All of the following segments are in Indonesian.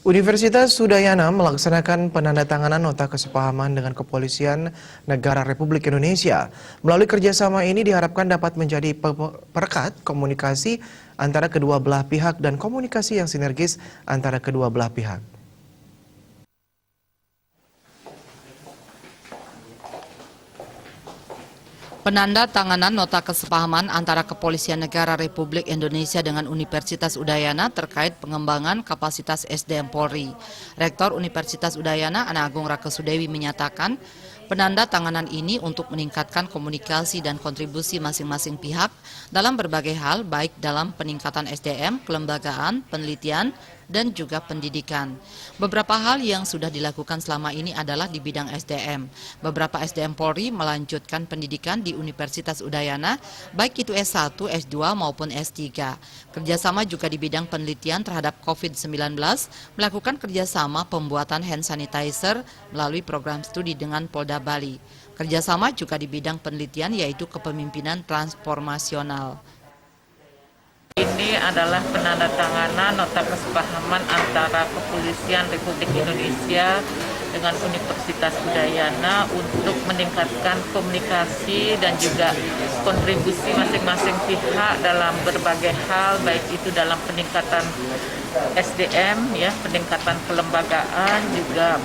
Universitas Udayana melaksanakan penandatanganan nota kesepahaman dengan Kepolisian Negara Republik Indonesia. Melalui kerjasama ini diharapkan dapat menjadi perekat komunikasi antara kedua belah pihak dan komunikasi yang sinergis antara kedua belah pihak. Penanda tanganan nota kesepahaman antara Kepolisian Negara Republik Indonesia dengan Universitas Udayana terkait pengembangan kapasitas SDM Polri. Rektor Universitas Udayana, Ana Agung Rakasudewi menyatakan, penanda tanganan ini untuk meningkatkan komunikasi dan kontribusi masing-masing pihak dalam berbagai hal, baik dalam peningkatan SDM, kelembagaan, penelitian, dan juga pendidikan. Beberapa hal yang sudah dilakukan selama ini adalah di bidang SDM. Beberapa SDM Polri melanjutkan pendidikan di Universitas Udayana, baik itu S1, S2 maupun S3. Kerjasama juga di bidang penelitian terhadap COVID-19, melakukan kerjasama pembuatan hand sanitizer melalui program studi dengan Polda Bali. Kerjasama juga di bidang penelitian yaitu kepemimpinan transformasional. Ini adalah penandatanganan nota kesepahaman antara Kepolisian Republik Indonesia dengan Universitas Udayana untuk meningkatkan komunikasi dan juga kontribusi masing-masing pihak dalam berbagai hal, baik itu dalam peningkatan SDM, peningkatan kelembagaan, juga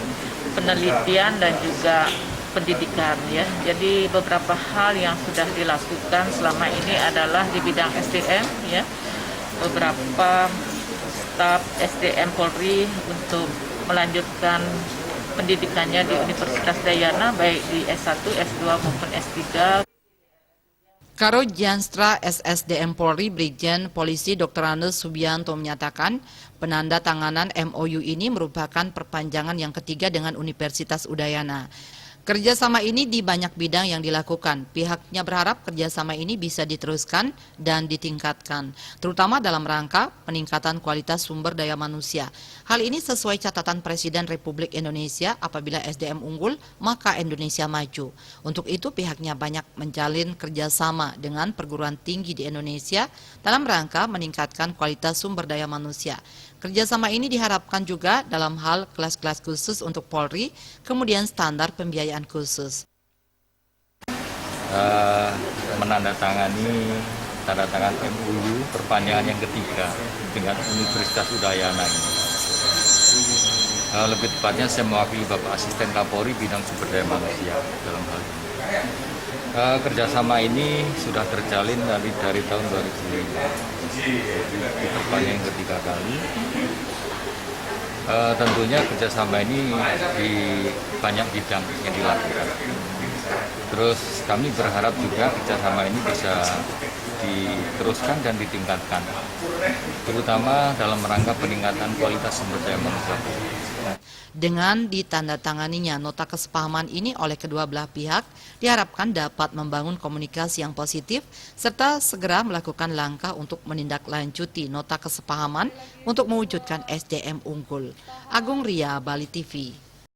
penelitian dan juga pendidikan. Jadi beberapa hal yang sudah dilakukan selama ini adalah di bidang SDM, beberapa staf SDM Polri untuk melanjutkan pendidikannya di Universitas Udayana, baik di S1, S2 maupun S3. Karo Janstra SSDM Polri Brigjen Polisi Dr. Andes Subianto menyatakan penanda tanganan MOU ini merupakan perpanjangan yang ketiga dengan Universitas Udayana. Kerjasama ini di banyak bidang yang dilakukan. Pihaknya berharap kerjasama ini bisa diteruskan dan ditingkatkan, terutama dalam rangka peningkatan kualitas sumber daya manusia. Hal ini sesuai catatan Presiden Republik Indonesia, apabila SDM unggul, maka Indonesia maju. Untuk itu pihaknya banyak menjalin kerjasama dengan perguruan tinggi di Indonesia dalam rangka meningkatkan kualitas sumber daya manusia. Kerjasama ini diharapkan juga dalam hal kelas-kelas khusus untuk Polri, kemudian standar pembiayaan khusus. Menandatangani tanda tangan MOU perpanjangan yang ketiga dengan Universitas Udayana ini. Lebih tepatnya saya mewakili Bapak Asisten Kapolri bidang sumber daya manusia dalam hal ini. Kerjasama ini sudah terjalin dari tahun 2005. Perpanjangan yang ketiga kali. Tentunya kerjasama ini di banyak bidang yang dilakukan. Terus kami berharap juga kerjasama ini bisa diteruskan dan ditingkatkan, terutama dalam rangka peningkatan kualitas sumber daya manusia. Dengan ditandatanganinya nota kesepahaman ini oleh kedua belah pihak, diharapkan dapat membangun komunikasi yang positif serta segera melakukan langkah untuk menindaklanjuti nota kesepahaman untuk mewujudkan SDM unggul. Agung Ria, Bali TV.